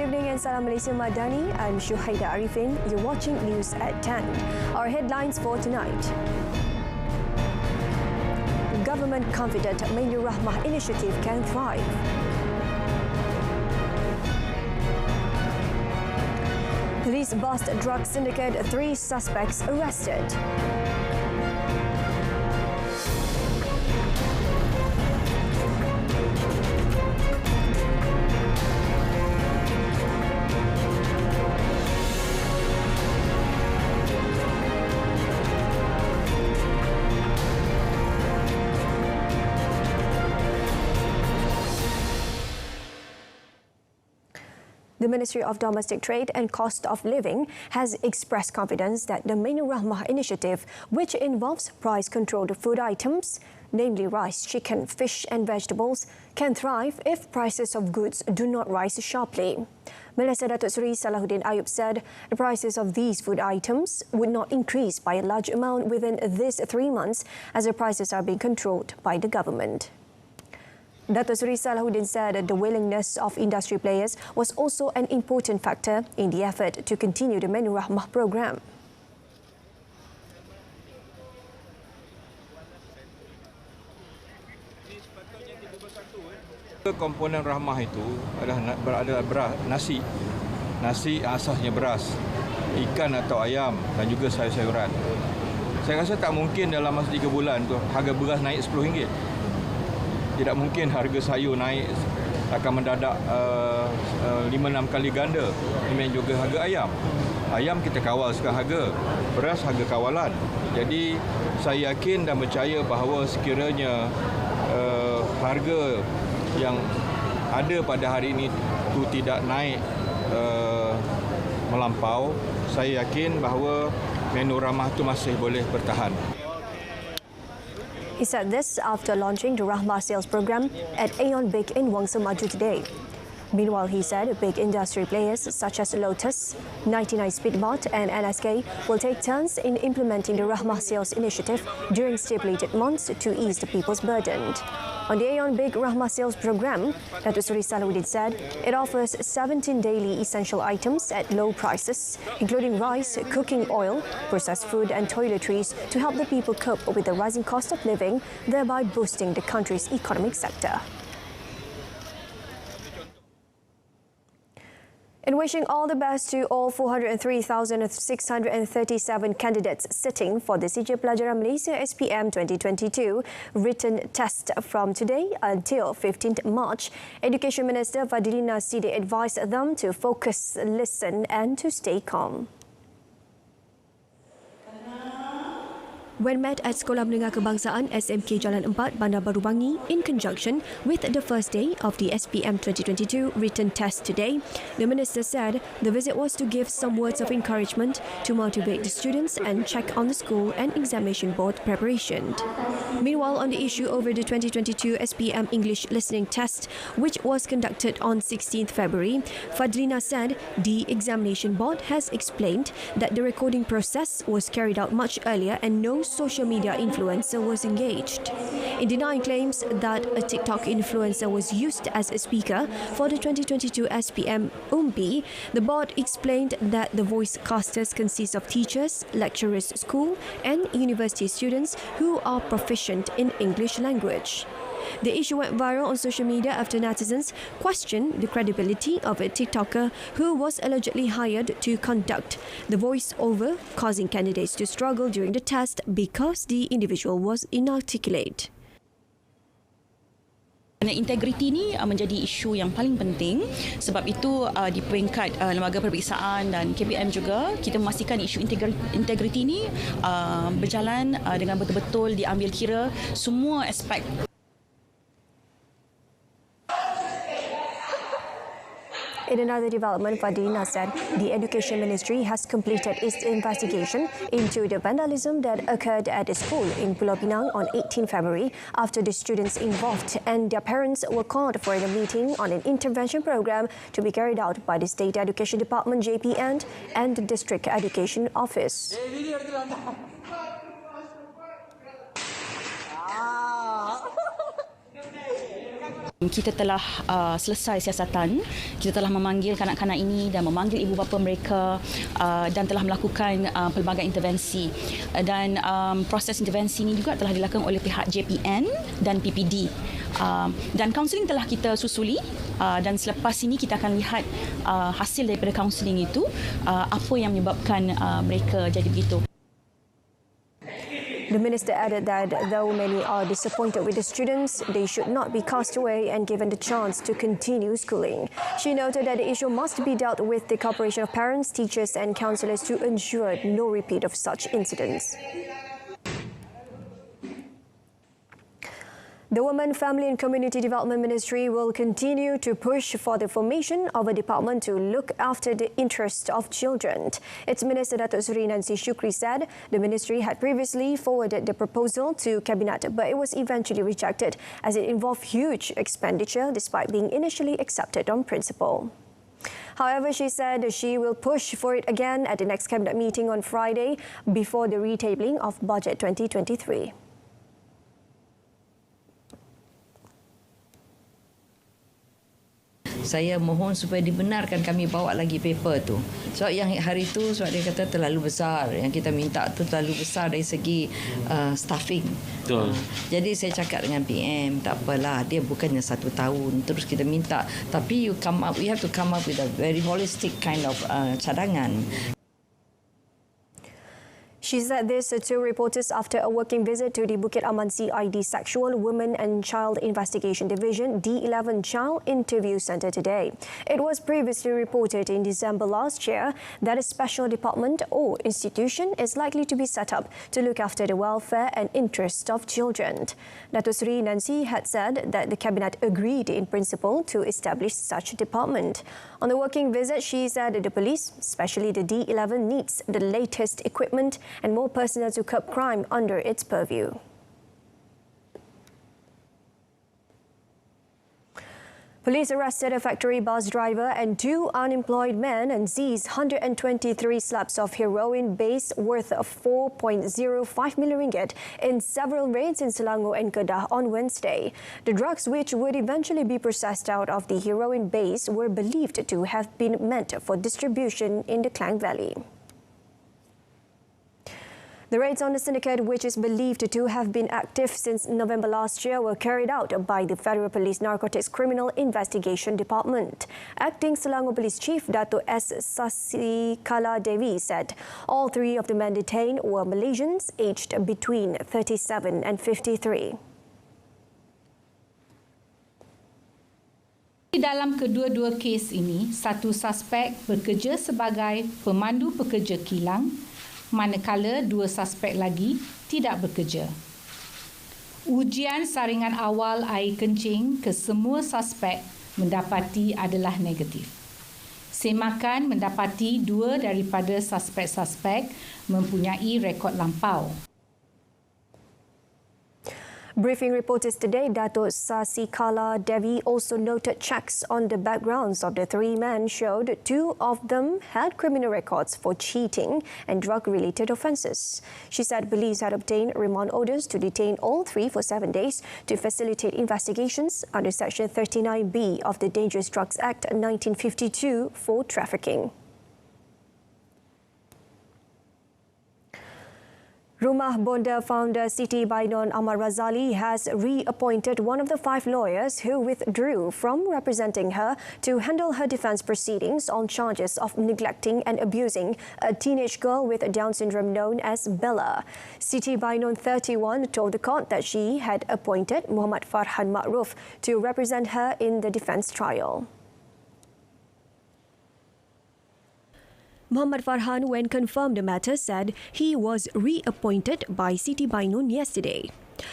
evening and Salam Malaysia Madani. I'm Shuhaida Arifin. You're watching News at 10. Our headlines for tonight. Government confident Menu Rahmah initiative can thrive. Police bust drug syndicate, 3 suspects arrested. The Ministry of Domestic Trade and Cost of Living has expressed confidence that the Menu Rahmah initiative, which involves price-controlled food items, namely rice, chicken, fish and vegetables, can thrive if prices of goods do not rise sharply. Minister Datuk Seri Salahuddin Ayub said the prices of these food items would not increase by a large amount within these 3 months as the prices are being controlled by the government. Datuk Seri Salahuddin said that the willingness of industry players was also an important factor in the effort to continue the Menu Rahmah program. Komponen rahmah itu adalah beras, nasi asasnya beras, ikan atau ayam dan juga sayur-sayuran. Saya rasa tak mungkin dalam masa 3 bulan tu harga beras naik RM10. Tidak mungkin harga sayur naik akan mendadak 5-6 kali ganda. Demikian juga harga ayam. Ayam kita kawal sekarang harga, beras harga kawalan. Jadi saya yakin dan percaya bahawa sekiranya harga yang ada pada hari ini itu tidak naik melampau, saya yakin bahawa Menu Rahmah itu masih boleh bertahan. He said this after launching the Rahmah sales program at Aeon Big in Wangsa Maju today. Meanwhile, he said big industry players such as Lotus, 99 Speedbot and NSK will take turns in implementing the Rahmah sales initiative during stipulated months to ease the people's burden. On the Aeon Big Rahmah sales program, Datuk Seri Salahuddin said it offers 17 daily essential items at low prices, including rice, cooking oil, processed food and toiletries to help the people cope with the rising cost of living, thereby boosting the country's economic sector. In wishing all the best to all 403,637 candidates sitting for the CJ Pelajaran Malaysia SPM 2022 written test from today until 15th March, Education Minister Fadilina Siddiq advised them to focus, listen and to stay calm. When met at Sekolah Menengah Kebangsaan SMK Jalan 4, Bandar Baru Bangi in conjunction with the first day of the SPM 2022 written test today, the Minister said the visit was to give some words of encouragement to motivate the students and check on the school and examination board preparation. Meanwhile, on the issue over the 2022 SPM English listening test, which was conducted on 16th February, Fadlina said the examination board has explained that the recording process was carried out much earlier and no social media influencer was engaged. In denying claims that a TikTok influencer was used as a speaker for the 2022 SPM UMPI, the board explained that the voice casters consist of teachers, lecturers, school and university students who are proficient in English language. The issue went viral on social media after netizens questioned the credibility of a TikToker who was allegedly hired to conduct the voice-over, causing candidates to struggle during the test because the individual was inarticulate. Integriti ini menjadi isu yang paling penting, sebab itu di peringkat lembaga peperiksaan dan KPM juga kita memastikan isu integriti ini berjalan dengan betul-betul diambil kira semua aspek. In another development, Fadilina said the Education Ministry has completed its investigation into the vandalism that occurred at a school in Pulau Pinang on 18 February after the students involved and their parents were called for a meeting on an intervention program to be carried out by the State Education Department JPN and the District Education Office. Kita telah selesai siasatan, kita telah memanggil kanak-kanak ini dan memanggil ibu bapa mereka dan telah melakukan pelbagai intervensi. Dan proses intervensi ini juga telah dilakukan oleh pihak JPN dan PPD. Dan kaunseling telah kita susuli dan selepas ini kita akan lihat hasil daripada kaunseling itu, apa yang menyebabkan mereka jadi begitu. The minister added that though many are disappointed with the students, they should not be cast away and given the chance to continue schooling. She noted that the issue must be dealt with the cooperation of parents, teachers and counsellors to ensure no repeat of such incidents. The Women, Family and Community Development Ministry will continue to push for the formation of a department to look after the interests of children. Its Minister Datuk Seri Nancy Shukri said the ministry had previously forwarded the proposal to Cabinet, but it was eventually rejected as it involved huge expenditure despite being initially accepted on principle. However, she said she will push for it again at the next Cabinet meeting on Friday before the retabling of Budget 2023. Saya mohon supaya dibenarkan kami bawa lagi paper tu. Sebab yang hari tu sebab dia kata terlalu besar. Yang kita minta tu terlalu besar dari segi staffing. Betul. Jadi saya cakap dengan PM, tak apalah, dia bukannya 1 tahun terus kita minta. Tapi we have to come up with a very holistic kind of cadangan. She said this to reporters after a working visit to the Bukit Aman CID Sexual, Women and Child Investigation Division D11 Child Interview Centre today. It was previously reported in December last year that a special department or institution is likely to be set up to look after the welfare and interests of children. Datuk Seri Nancy had said that the Cabinet agreed in principle to establish such a department. On the working visit, she said the police, especially the D11, needs the latest equipment and more personnel to curb crime under its purview. Police arrested a factory bus driver and 2 unemployed men and seized 123 slabs of heroin base worth of 4.05 million ringgit in several raids in Selangor and Kedah on Wednesday. The drugs, which would eventually be processed out of the heroin base, were believed to have been meant for distribution in the Klang Valley. The raids on the syndicate, which is believed to have been active since November last year, were carried out by the Federal Police Narcotics Criminal Investigation Department. Acting Selangor Police Chief Dato' S. Sasikala Devi said all 3 of the men detained were Malaysians aged between 37 and 53. Dalam kedua-dua kes ini, satu suspek bekerja sebagai pemandu pekerja kilang, manakala 2 suspek lagi tidak bekerja. Ujian saringan awal air kencing ke semua suspek mendapati adalah negatif. Semakan mendapati 2 daripada suspek-suspek mempunyai rekod lampau. Briefing reporters today, Dato' Sasikala Devi also noted checks on the backgrounds of the 3 men showed 2 of them had criminal records for cheating and drug-related offences. She said police had obtained remand orders to detain all 3 for 7 days to facilitate investigations under Section 39B of the Dangerous Drugs Act 1952 for trafficking. Rumah Bonda founder Siti Bainon Ahmad Razali has reappointed one of the 5 lawyers who withdrew from representing her to handle her defence proceedings on charges of neglecting and abusing a teenage girl with Down syndrome known as Bella. Siti Bainon, 31, told the court that she had appointed Muhammad Farhan Ma'ruf to represent her in the defence trial. Muhammad Farhan, when confirmed the matter, said he was reappointed by Siti Bainon yesterday.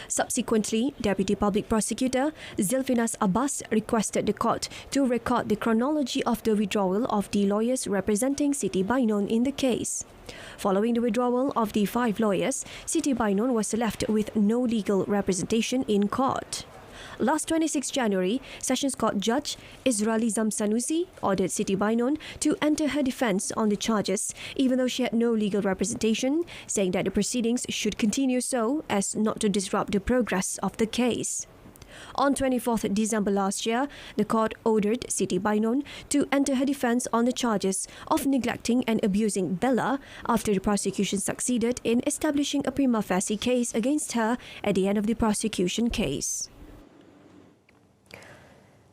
Subsequently, Deputy Public Prosecutor Zilfinas Abbas requested the court to record the chronology of the withdrawal of the lawyers representing Siti Bainon in the case. Following the withdrawal of the 5 lawyers, Siti Bainon was left with no legal representation in court. Last 26 January, Sessions Court Judge Izralizam Sanusi ordered Siti Bainon to enter her defence on the charges, even though she had no legal representation, saying that the proceedings should continue so as not to disrupt the progress of the case. On 24th December last year, the court ordered Siti Bainon to enter her defence on the charges of neglecting and abusing Bella after the prosecution succeeded in establishing a prima facie case against her at the end of the prosecution case.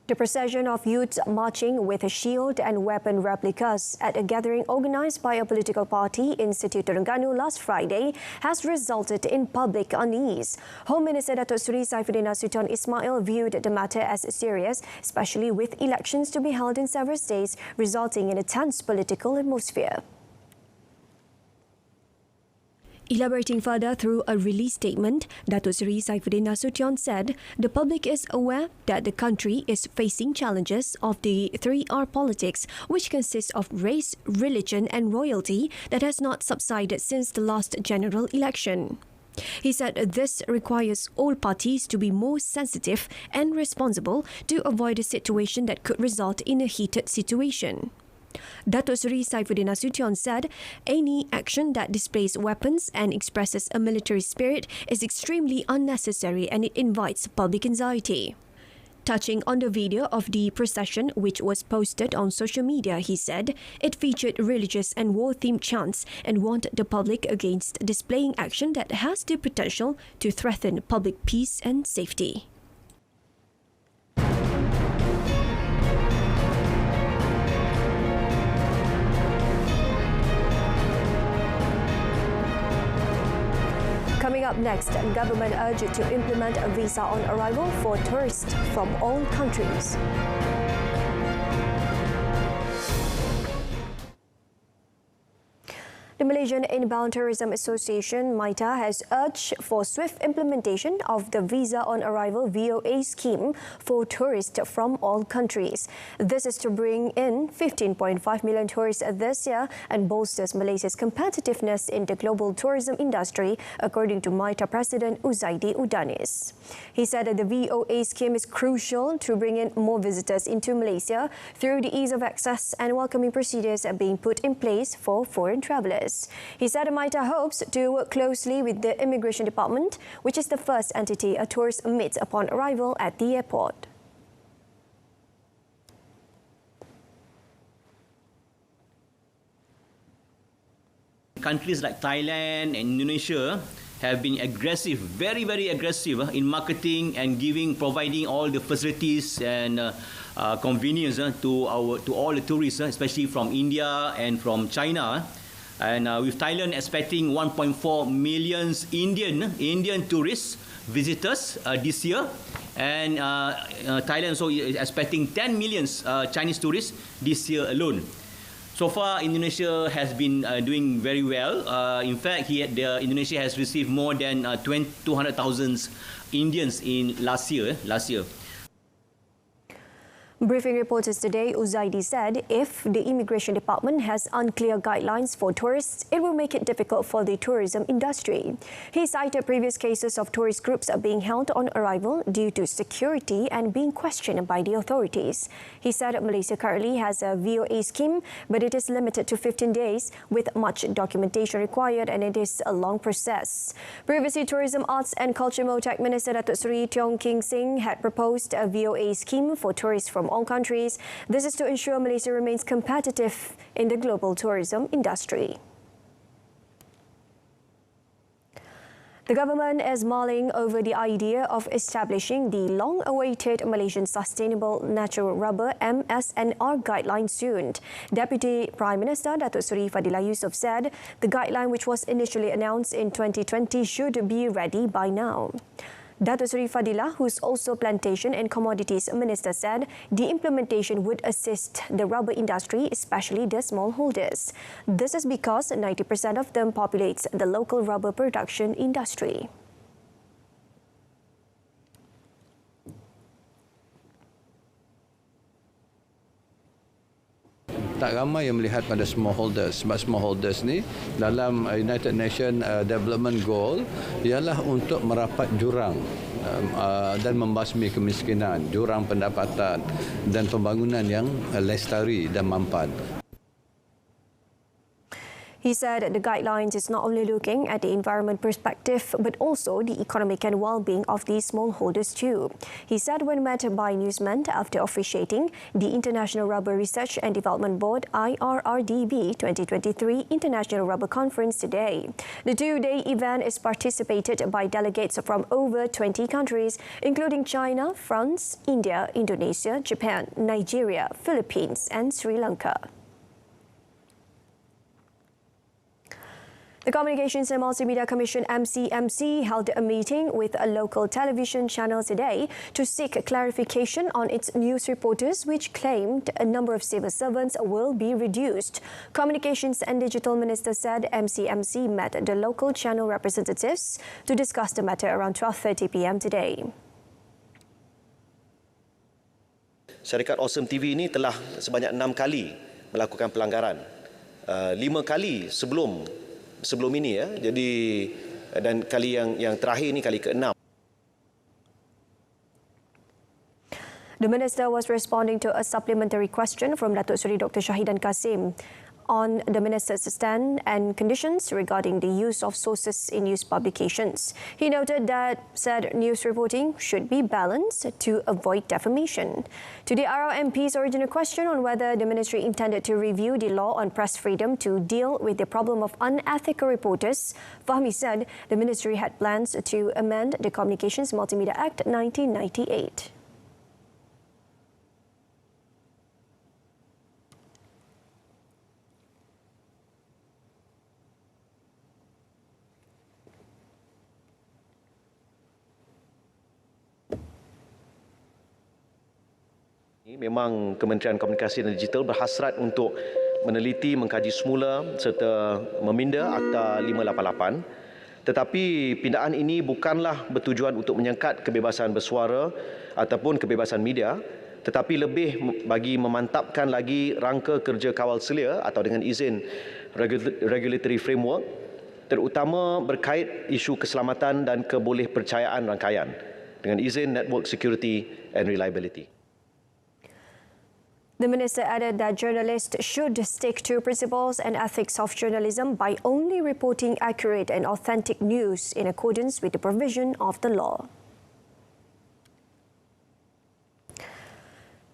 The procession of youths marching with a shield and weapon replicas at a gathering organised by a political party in City Terengganu last Friday has resulted in public unease. Home Minister Datuk Seri Saifuddin Nasution Ismail viewed the matter as serious, especially with elections to be held in several states, resulting in a tense political atmosphere. Elaborating further through a release statement, Datuk Seri Saifuddin Nasution said the public is aware that the country is facing challenges of the 3R politics, which consists of race, religion and royalty that has not subsided since the last general election. He said this requires all parties to be more sensitive and responsible to avoid a situation that could result in a heated situation. Datuk Seri Saifuddin Nasution said any action that displays weapons and expresses a military spirit is extremely unnecessary and it invites public anxiety. Touching on the video of the procession, which was posted on social media, he said it featured religious and war-themed chants and warned the public against displaying action that has the potential to threaten public peace and safety. Coming up next, government urged to implement a visa on arrival for tourists from all countries. The Malaysian Inbound Tourism Association, MITA, has urged for swift implementation of the Visa on Arrival VOA scheme for tourists from all countries. This is to bring in 15.5 million tourists this year and bolsters Malaysia's competitiveness in the global tourism industry, according to MITA President Uzaidi Udanis. He said that the VOA scheme is crucial to bring in more visitors into Malaysia through the ease of access and welcoming procedures being put in place for foreign travellers. He said MITA hopes to work closely with the Immigration Department, which is the first entity a tourist meets upon arrival at the airport. Countries like Thailand and Indonesia have been aggressive, very, very aggressive in marketing and providing all the facilities and convenience to all the tourists, especially from India and from China. And with Thailand expecting 1.4 million Indian tourists visitors this year, and Thailand also is expecting 10 million Chinese tourists this year alone. So far, Indonesia has been doing very well. In fact, Indonesia has received more than 200,000 Indians in last year. Briefing reporters today, Uzaidi said if the Immigration Department has unclear guidelines for tourists, it will make it difficult for the tourism industry. He cited previous cases of tourist groups being held on arrival due to security and being questioned by the authorities. He said Malaysia currently has a VOA scheme, but it is limited to 15 days with much documentation required and it is a long process. Previously, Tourism, Arts and Culture Tech Minister Datuk Seri Tiong King Sing had proposed a VOA scheme for tourists from all countries. This is to ensure Malaysia remains competitive in the global tourism industry. The government is mulling over the idea of establishing the long-awaited Malaysian Sustainable Natural Rubber MSNR guideline soon. Deputy Prime Minister Datuk Seri Fadilah Yusof said the guideline, which was initially announced in 2020, should be ready by now. Datuk Seri Fadilah, who's also Plantation and Commodities Minister, said the implementation would assist the rubber industry, especially the smallholders. This is because 90% of them populates the local rubber production industry. Tak ramai yang melihat pada smallholders, sebab smallholders ni dalam United Nations Development Goal ialah untuk merapat jurang dan membasmi kemiskinan, jurang pendapatan dan pembangunan yang lestari dan mampan. He said the guidelines is not only looking at the environment perspective but also the economic and well-being of the smallholders too. He said when met by newsmen after officiating the International Rubber Research and Development Board IRRDB 2023 International Rubber Conference today. The two-day event is participated by delegates from over 20 countries, including China, France, India, Indonesia, Japan, Nigeria, Philippines and Sri Lanka. The Communications and Multimedia Commission MCMC held a meeting with a local television channel today to seek clarification on its news reporters, which claimed a number of civil servants will be reduced. Communications and Digital Minister said MCMC met the local channel representatives to discuss the matter around 12:30 p.m. today. Syarikat Awesome TV ini telah sebanyak 6 kali melakukan pelanggaran. 5 kali sebelum ini ya. Jadi dan kali yang terakhir ini kali ke-6. The minister was responding to a supplementary question from Datuk Seri Dr. Shahidan Kasim on the minister's stand and conditions regarding the use of sources in news publications. He noted that said news reporting should be balanced to avoid defamation. To the RRMP's original question on whether the ministry intended to review the law on press freedom to deal with the problem of unethical reporters, Fahmi said the ministry had plans to amend the Communications Multimedia Act 1998. Memang Kementerian Komunikasi dan Digital berhasrat untuk meneliti, mengkaji semula serta meminda Akta 588. Tetapi pindaan ini bukanlah bertujuan untuk menyangkat kebebasan bersuara ataupun kebebasan media, tetapi lebih bagi memantapkan lagi rangka kerja kawal selia atau dengan izin regulatory framework, terutama berkait isu keselamatan dan kebolehpercayaan rangkaian dengan izin network security and reliability. The minister added that journalists should stick to principles and ethics of journalism by only reporting accurate and authentic news in accordance with the provision of the law.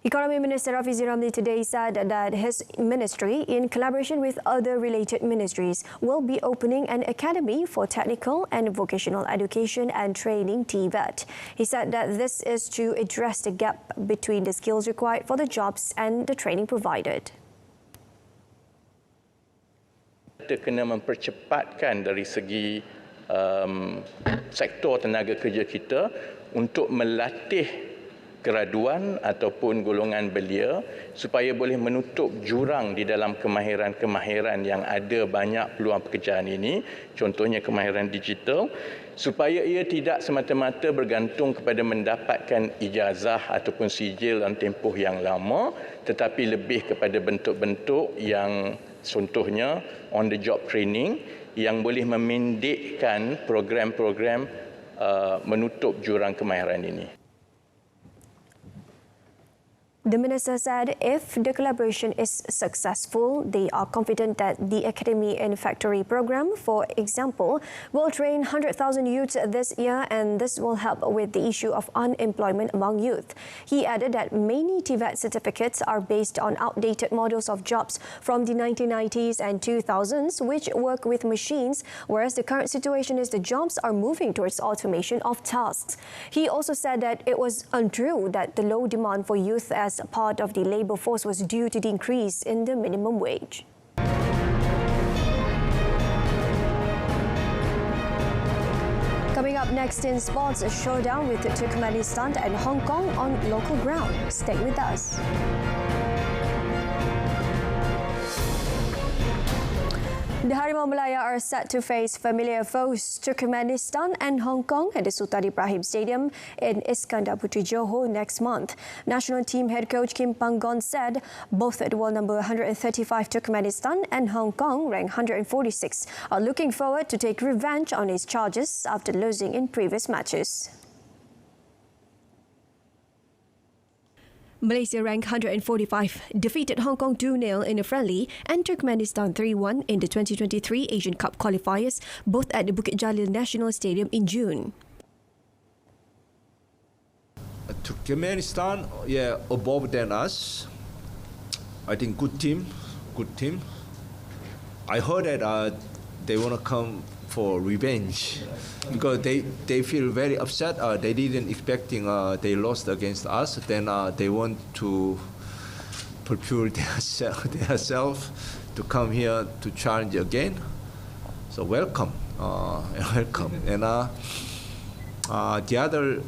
Economy Minister Rafizi Ramli today said that his ministry, in collaboration with other related ministries, will be opening an academy for technical and vocational education and training (TVET). He said that this is to address the gap between the skills required for the jobs and the training provided. Kita kena mempercepatkan dari segi sektor tenaga kerja kita untuk melatih graduan ataupun golongan belia supaya boleh menutup jurang di dalam kemahiran-kemahiran yang ada banyak peluang pekerjaan ini, contohnya kemahiran digital, supaya ia tidak semata-mata bergantung kepada mendapatkan ijazah ataupun sijil dalam tempoh yang lama, tetapi lebih kepada bentuk-bentuk yang contohnya on the job training yang boleh memendekkan program-program menutup jurang kemahiran ini. The minister said if the collaboration is successful, they are confident that the Academy and Factory program, for example, will train 100,000 youths this year, and this will help with the issue of unemployment among youth. He added that many TVET certificates are based on outdated models of jobs from the 1990s and 2000s, which work with machines, whereas the current situation is the jobs are moving towards automation of tasks. He also said that it was untrue that the low demand for youth as part of the labour force was due to the increase in the minimum wage. Coming up next in sports, a showdown with Turkmenistan and Hong Kong on local ground. Stay with us. The Harimau Malaya are set to face familiar foes Turkmenistan and Hong Kong at the Sultan Ibrahim Stadium in Iskandar Puteri Johor next month. National team head coach Kim Panggon said both at world number 135 Turkmenistan and Hong Kong, ranked 146, are looking forward to take revenge on its charges after losing in previous matches. Malaysia ranked 145 defeated Hong Kong 2-0 in a friendly and Turkmenistan 3-1 in the 2023 Asian Cup qualifiers, both at the Bukit Jalil National Stadium in June. Turkmenistan, above than us. I think good team. I heard that they want to come for revenge because they feel very upset. They didn't expecting they lost against us. Then they want to prepare themselves to come here to challenge again. So welcome. And the other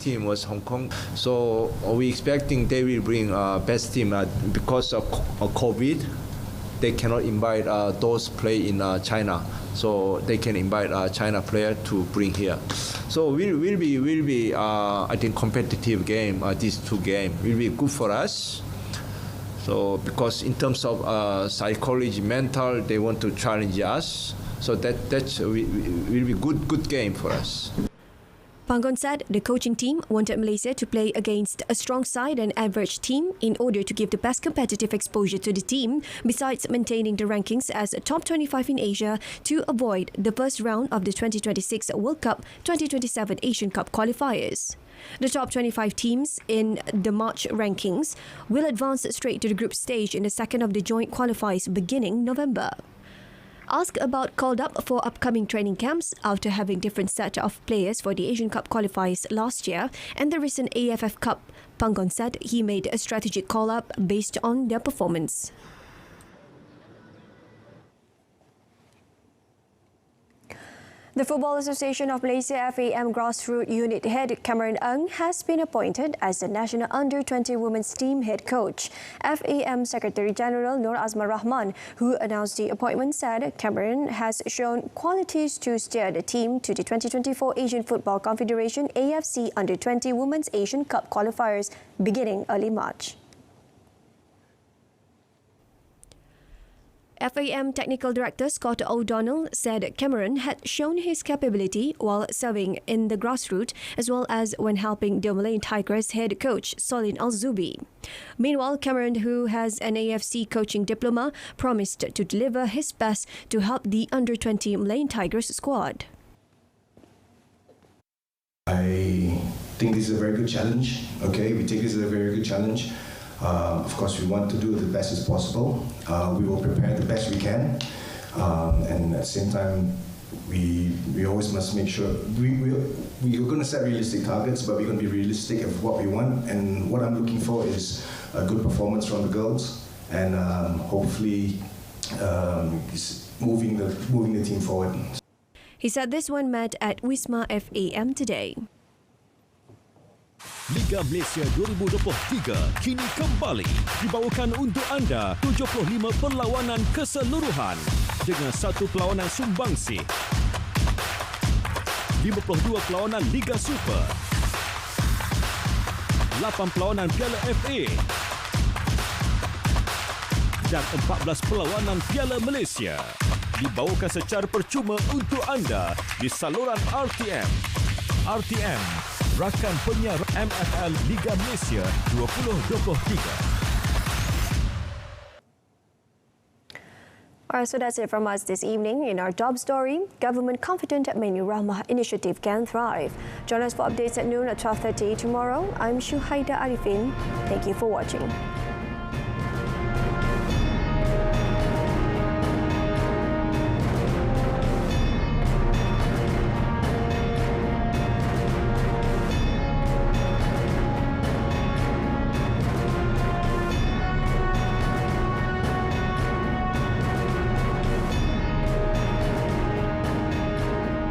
team was Hong Kong. So we expecting they will bring best team because of COVID. They cannot invite those play in China, so they can invite China player to bring here. So will be I think competitive game. These two games will be good for us. So because in terms of psychology, mental, they want to challenge us. So that's will be good game for us. Panggon said the coaching team wanted Malaysia to play against a strong side and average team in order to give the best competitive exposure to the team, besides maintaining the rankings as top 25 in Asia to avoid the first round of the 2026 World Cup 2027 Asian Cup qualifiers. The top 25 teams in the March rankings will advance straight to the group stage in the second of the joint qualifiers beginning November. Asked about called up for upcoming training camps after having different set of players for the Asian Cup qualifiers last year and the recent AFF Cup, Panggon said he made a strategic call-up based on their performance. The Football Association of Malaysia FAM Grassroots Unit Head Cameron Ng has been appointed as the National Under-20 Women's Team Head Coach. FAM Secretary General Nur Azman Rahman, who announced the appointment, said Cameron has shown qualities to steer the team to the 2024 Asian Football Confederation AFC Under-20 Women's Asian Cup qualifiers beginning early March. FAM Technical Director Scott O'Donnell said Cameron had shown his capability while serving in the grassroots as well as when helping the Malayan Tigers head coach Solin Al-Zubi. Meanwhile, Cameron, who has an AFC coaching diploma, promised to deliver his best to help the Under-20 Malayan Tigers squad. I think this is a very good challenge. Okay, we take this as a very good challenge. Of course, we want to do the best as possible. We will prepare the best we can, and at the same time, we always must make sure we're going to set realistic targets, but we're going to be realistic of what we want. And what I'm looking for is a good performance from the girls, and hopefully, moving the team forward. He said this one met at Wisma FAM today. Liga Malaysia 2023 kini kembali dibawakan untuk anda 75 perlawanan keseluruhan dengan 1 perlawanan sumbangsih, 52 perlawanan Liga Super, 8 perlawanan Piala FA dan 14 perlawanan Piala Malaysia dibawakan secara percuma untuk anda di saluran RTM. RTM, rakan penyiar MFL Liga Malaysia 2023. Alright, so that's it from us this evening. In our top story, government confident Menu Rahmah initiative can thrive. Join us for updates at noon at 12:30 tomorrow. I'm Shuhaida Arifin. Thank you for watching.